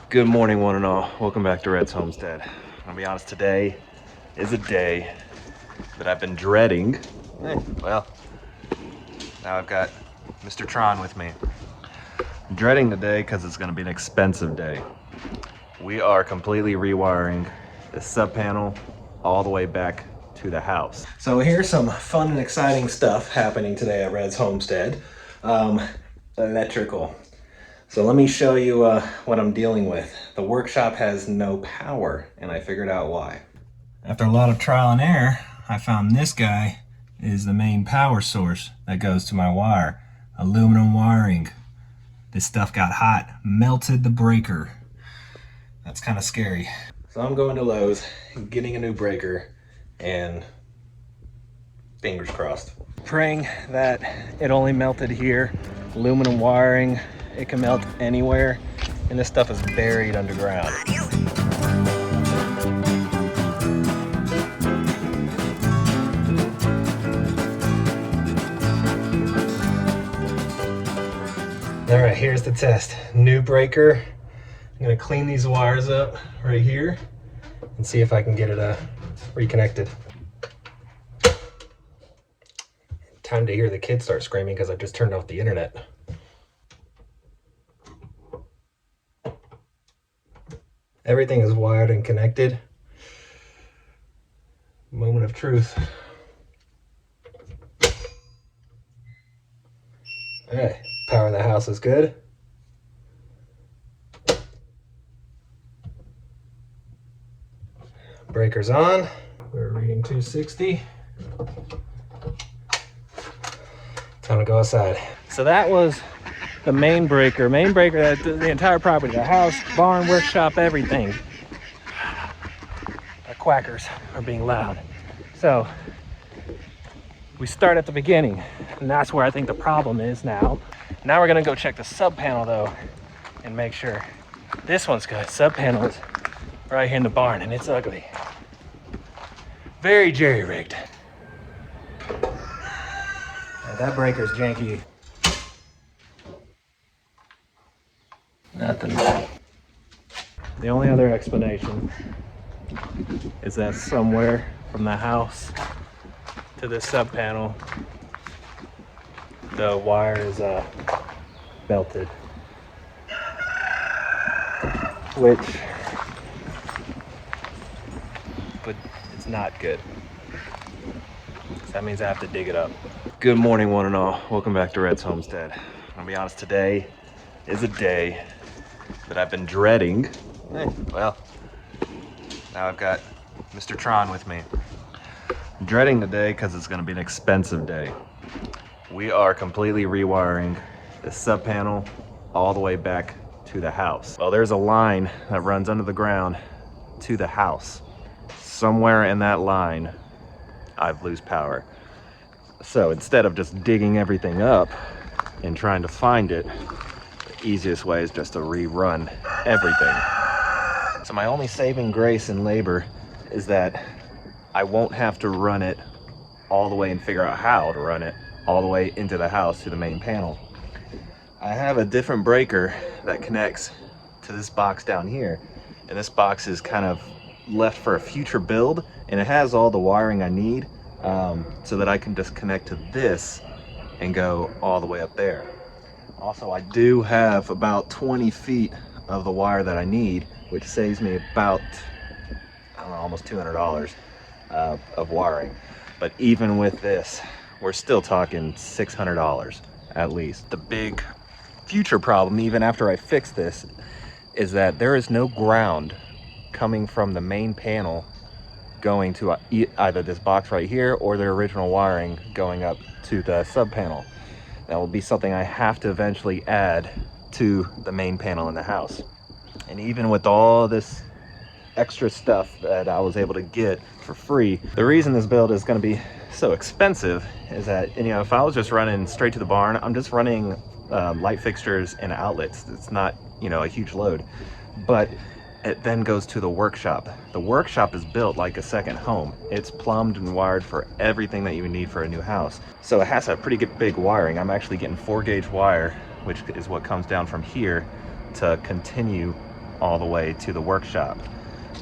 Good morning, one and all. Welcome back to Red's Homestead. I'll be honest, today is a day that I've been dreading. Well, now I've got Mr. Tron with me. I'm dreading the day because it's going to be an expensive day. We are completely rewiring the sub panel all the way back to the house. So here's some fun and exciting stuff happening today at Red's Homestead. Electrical. So let me show you what I'm dealing with. The workshop has no power, and I figured out why. After a lot of trial and error, I found this guy is the main power source that goes to my wire. Aluminum wiring. This stuff got hot, melted the breaker. That's kind of scary. So I'm going to Lowe's, getting a new breaker, and fingers crossed. Praying that it only melted here. Aluminum wiring. It can melt anywhere, and this stuff is buried underground. All right, here's the test. New breaker. I'm gonna clean these wires up right here and see if I can get it reconnected. Time to hear the kids start screaming because I just turned off the internet. Everything is wired and connected. Moment of truth. All right, power in the house is good. Breaker's on. We're reading 260. Time to go outside. So that was the main breaker that the entire property, the house, barn, workshop, everything. The quackers are being loud. So we start at the beginning, and that's where I think the problem is now. Now we're gonna go check the sub panel though and make sure this one's good. Sub panel is right here in the barn, and it's ugly. Very jerry-rigged. That breaker's janky. Nothing. The only other explanation is that somewhere from the house to the sub panel, the wire is melted, which it's not good. So that means I have to dig it up. Good morning, one and all. Welcome back to Red's Homestead. I'll be honest, today is a day that I've been dreading. Well, now I've got Mr. Tron with me. I'm dreading the day because it's going to be an expensive day. We are completely rewiring the sub panel all the way back to the house. Well, there's a line that runs under the ground to the house. Somewhere in that line, I've lost power. So instead of just digging everything up and trying to find it, the easiest way is just to rerun everything. So my only saving grace in labor is that I won't have to run it all the way and figure out how to run it all the way into the house to the main panel. I have a different breaker that connects to this box down here, and this box is kind of left for a future build, and it has all the wiring I need, so that I can just connect to this and go all the way up there. Also, I do have about 20 feet of the wire that I need, which saves me about, I don't know, almost $200 of wiring. But even with this, we're still talking $600 at least. The big future problem, even after I fix this, is that there is no ground coming from the main panel going to either this box right here or the original wiring going up to the sub panel. That will be something I have to eventually add to the main panel in the house. And even with all this extra stuff that I was able to get for free, the reason this build is going to be so expensive is that, you know, if I was just running straight to the barn, I'm just running light fixtures and outlets. It's not, you know, a huge load. But it then goes to the workshop. The workshop is built like a second home. It's plumbed and wired for everything that you need for a new house. So it has a pretty big wiring. I'm actually getting 4-gauge wire, which is what comes down from here to continue all the way to the workshop.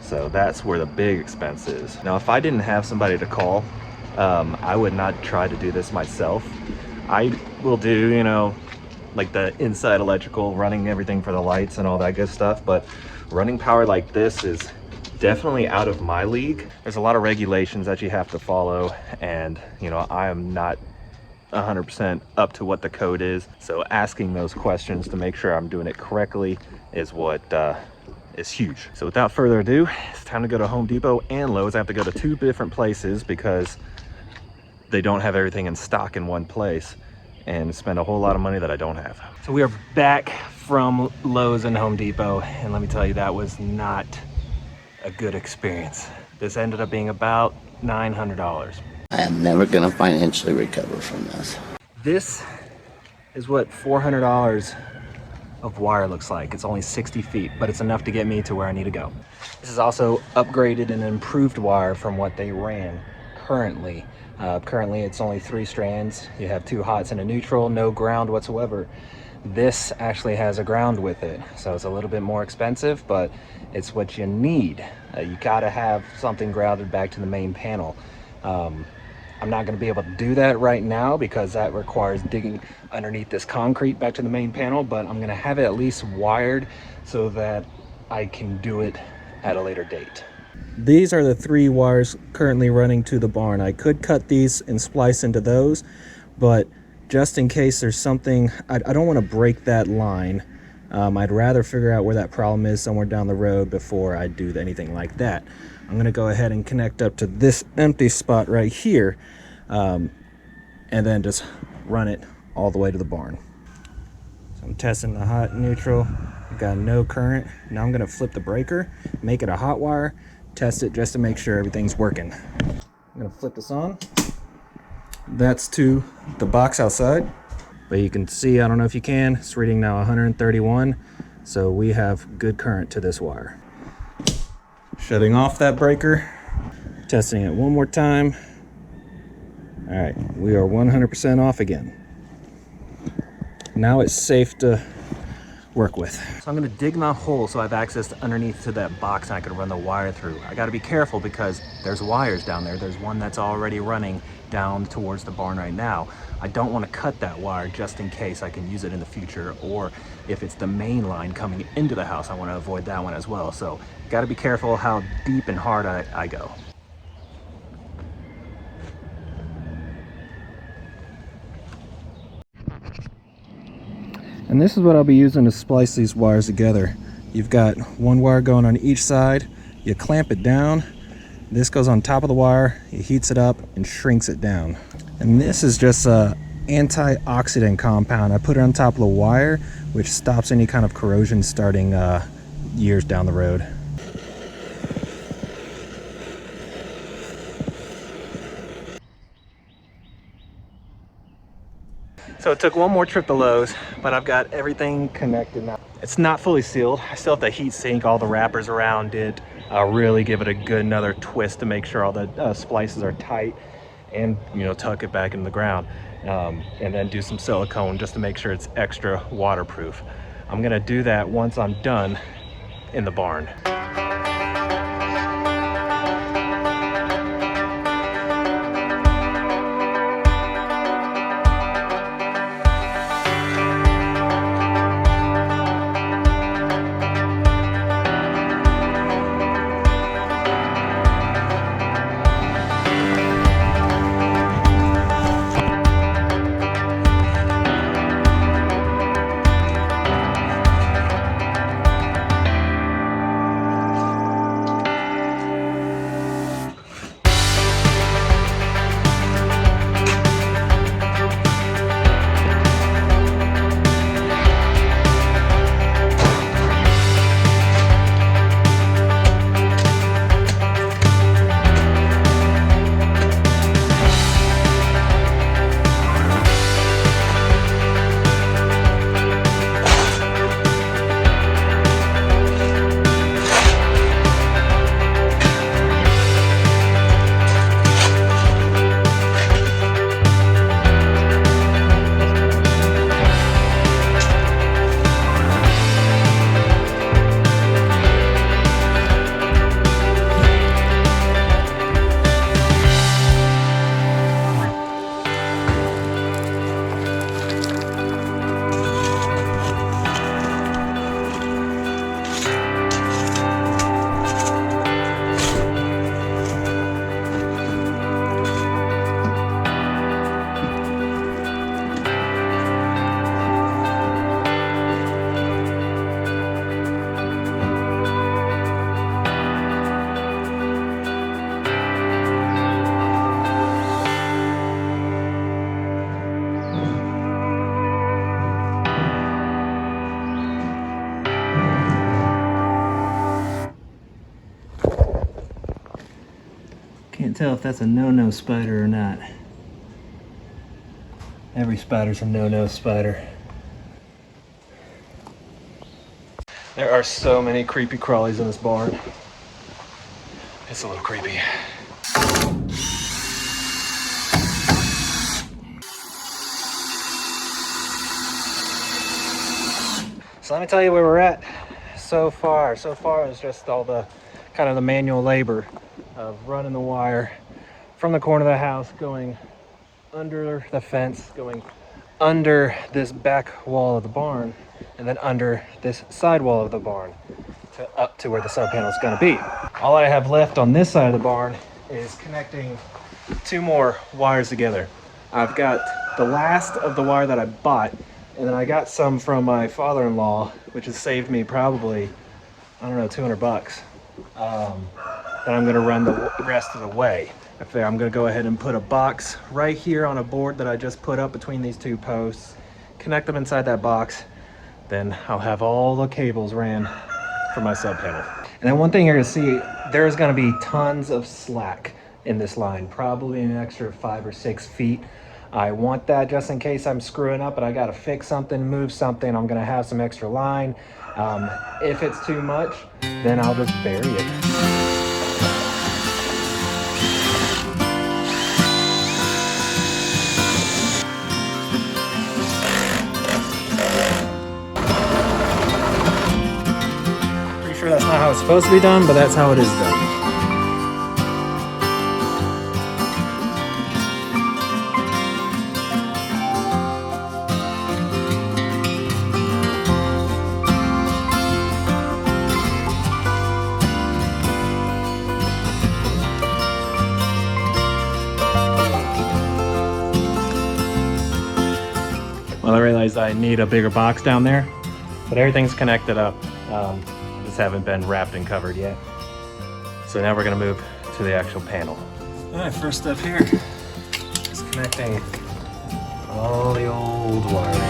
So that's where the big expense is. Now, if I didn't have somebody to call, I would not try to do this myself. I will do, you know, like the inside electrical, running everything for the lights and all that good stuff, but running power like this is definitely out of my league. There's a lot of regulations that you have to follow, and you know, I am not 100% up to what the code is, so asking those questions to make sure I'm doing it correctly is what is huge. So without further ado, it's time to go to Home Depot and Lowe's. I have to go to 2 different places because they don't have everything in stock in one place, and spend a whole lot of money that I don't have. So we are back from Lowe's and Home Depot, and let me tell you, that was not a good experience. This ended up being about $900. I am never gonna financially recover from this. This is what $400 of wire looks like. It's only 60 feet, but it's enough to get me to where I need to go. This is also upgraded and improved wire from what they ran currently. Currently it's only 3 strands. You have 2 hots and a neutral, no ground whatsoever. This actually has a ground with it, so it's a little bit more expensive, but it's what you need. You gotta have something grounded back to the main panel. I'm not going to be able to do that right now because that requires digging underneath this concrete back to the main panel, but I'm going to have it at least wired so that I can do it at a later date. These are the 3 wires currently running to the barn. I could cut these and splice into those, but just in case there's something, I don't want to break that line. I'd rather figure out where that problem is somewhere down the road before I do anything like that. I'm going to go ahead and connect up to this empty spot right here, and then just run it all the way to the barn. So I'm testing the hot and neutral. I've got no current. Now I'm going to flip the breaker, make it a hot wire, test it just to make sure everything's working. I'm going to flip this on. That's to the box outside, but you can see, I don't know if you can, it's reading now 131, so we have good current to this wire. Shutting off that breaker, testing it one more time. All right, we are 100% off again. Now it's safe to work with. So I'm gonna dig my hole so I have access to underneath to that box and I can run the wire through. I gotta be careful because there's wires down there. There's one that's already running down towards the barn right now. I don't want to cut that wire just in case I can use it in the future, or if it's the main line coming into the house, I want to avoid that one as well. So got to be careful how deep and hard I go. And this is what I'll be using to splice these wires together. You've got one wire going on each side. You clamp it down. This goes on top of the wire. It heats it up and shrinks it down. And this is just a antioxidant compound. I put it on top of the wire, which stops any kind of corrosion starting years down the road. So it took one more trip to Lowe's, but I've got everything connected now. It's not fully sealed. I still have to heat sink all the wrappers around it. Really give it a good another twist to make sure all the splices are tight, and you know, tuck it back in the ground, and then do some silicone just to make sure it's extra waterproof. I'm gonna do that once I'm done in the barn. Can't tell if that's a no-no spider or not. Every spider's a no-no spider. There are so many creepy crawlies in this barn. It's a little creepy. So let me tell you where we're at so far. It's just all the kind of the manual labor of running the wire from the corner of the house, going under the fence, going under this back wall of the barn, and then under this side wall of the barn to up to where the sub panel is going to be. All I have left on this side of the barn is connecting 2 more wires together. I've got the last of the wire that I bought, and then I got some from my father-in-law, which has saved me probably, I don't know, $200. That I'm going to run the rest of the way. I figure I'm going to go ahead and put a box right here on a board that I just put up between these 2 posts, connect them inside that box, then I'll have all the cables ran for my sub panel. And then one thing you're going to see, there's going to be tons of slack in this line, probably an extra 5 or 6 feet. I want that just in case I'm screwing up and I got to fix something, move something. I'm going to have some extra line. If it's too much, then I'll just bury it. Pretty sure that's not how it's supposed to be done, but that's how it is done. Well, I realized I need a bigger box down there, but everything's connected up. Just haven't been wrapped and covered yet. So now we're gonna move to the actual panel. All right, first step here is connecting all the old wiring.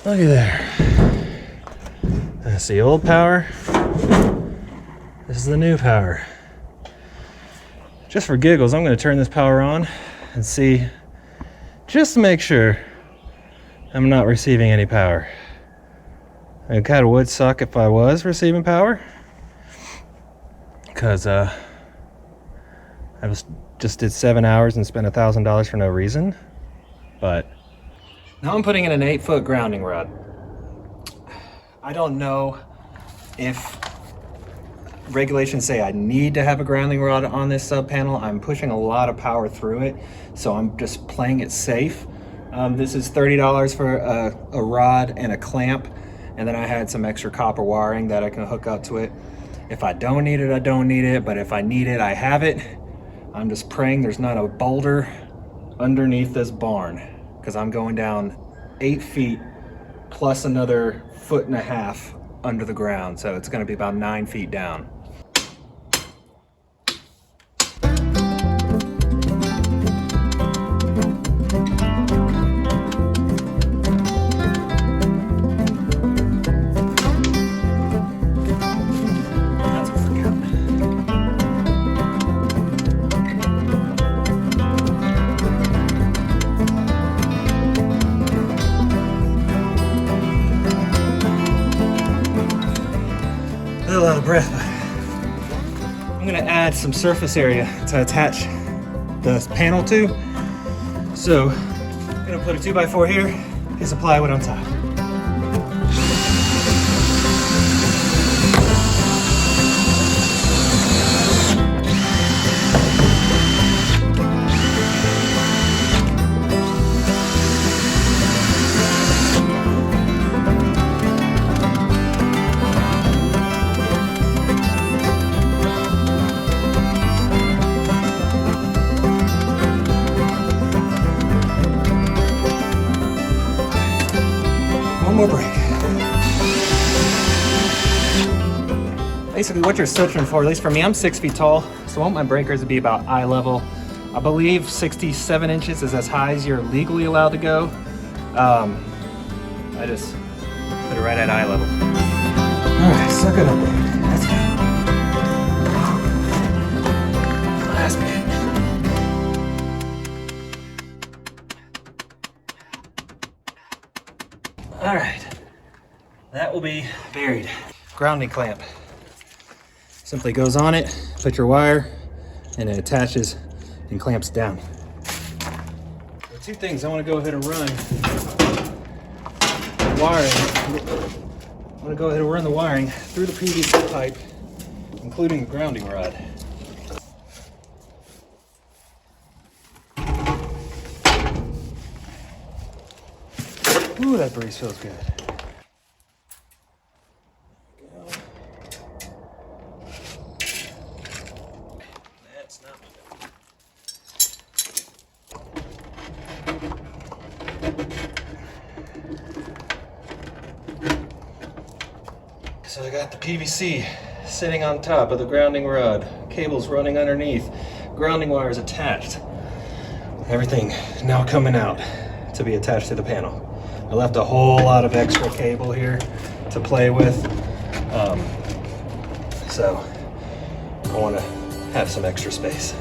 Look at there. That's the old power. This is the new power. Just for giggles, I'm going to turn this power on and see, just to make sure I'm not receiving any power. It kind of would suck if I was receiving power, because I just did 7 hours and spent $1,000 for no reason. But now I'm putting in an 8-foot grounding rod. I don't know if regulations say I need to have a grounding rod on this sub panel. I'm pushing a lot of power through it, so I'm just playing it safe. This is $30 for a rod and a clamp, and then I had some extra copper wiring that I can hook up to it. If I don't need it, I don't need it, but if I need it, I have it. I'm just praying there's not a boulder underneath this barn because I'm going down 8 feet plus another 1.5 feet under the ground. So it's going to be about 9 feet down. A little out of breath, but I'm gonna add some surface area to attach the panel to. So I'm gonna put a 2x4 here, piece of plywood on top. One more break. Basically what you're searching for, at least for me, I'm 6 feet tall, so I want my breakers to be about eye level. I believe 67 inches is as high as you're legally allowed to go. I just put it right at eye level. All right, suck it up, baby. Let's go. Last bit. All right, that will be buried. Grounding clamp. Simply goes on it, put your wire, and it attaches and clamps down. The two things I want to go ahead and run the wiring. I'm going to go ahead and run the wiring through the PVC pipe, including the grounding rod. Ooh, that breeze feels good. That's not So I got the PVC sitting on top of the grounding rod, cables running underneath, grounding wires attached. Everything now coming out to be attached to the panel. I left a whole lot of extra cable here to play with. So I want to have some extra space.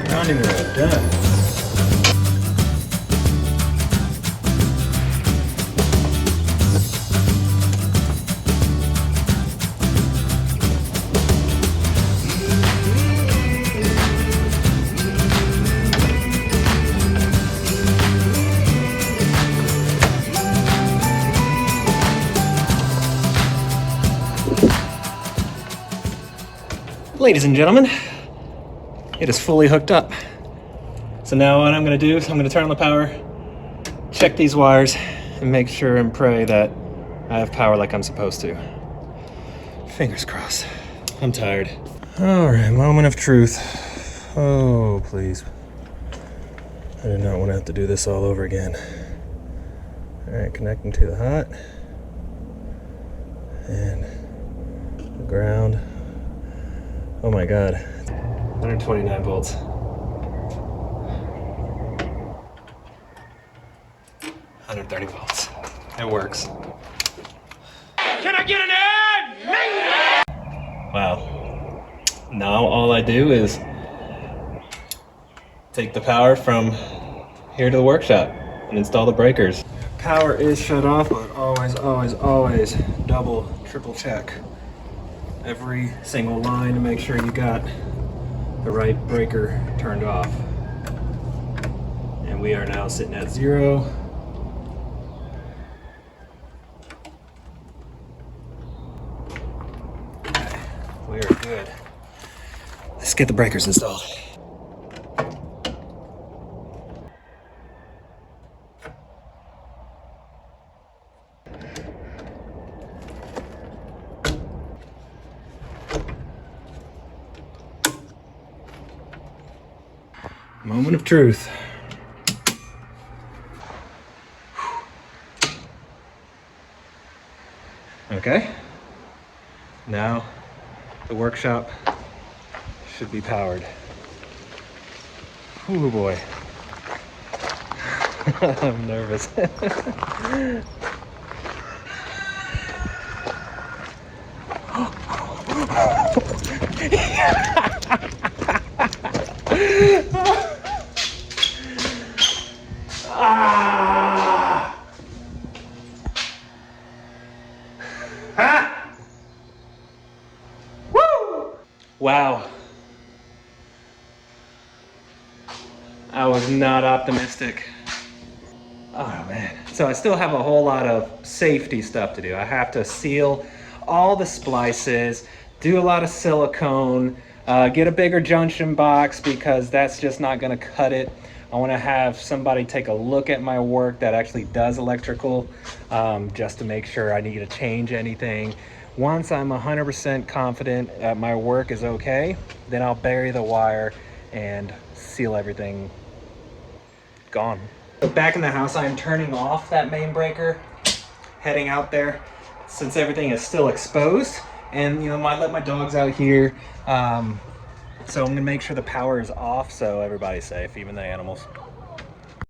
Grounding rod done. Ladies and gentlemen, it is fully hooked up. So now what I'm gonna do is I'm gonna turn on the power, check these wires, and make sure and pray that I have power like I'm supposed to. Fingers crossed. I'm tired. All right, moment of truth. Oh, please. I do not want to have to do this all over again. All right, connecting to the hot and the ground. Oh my God, 129 volts. 130 volts. It works. Can I get an ad? Wow. Now all I do is take the power from here to the workshop and install the breakers. Power is shut off, but always, always, always double, triple check every single line to make sure you got the right breaker turned off. And we are now sitting at 0. good. Let's get the breakers installed. Moment of truth. Okay. Now the workshop should be powered. Oh boy. I'm nervous. Ah! Ha! Woo! Wow. I was not optimistic. Oh man. So I still have a whole lot of safety stuff to do. I have to seal all the splices, do a lot of silicone, get a bigger junction box because that's just not gonna cut it. I wanna have somebody take a look at my work that actually does electrical, just to make sure I need to change anything. Once I'm 100% confident that my work is okay, then I'll bury the wire and seal everything gone. Back in the house, I'm turning off that main breaker, heading out there since everything is still exposed. And you know, I let my dogs out here, so I'm gonna make sure the power is off so everybody's safe, even the animals.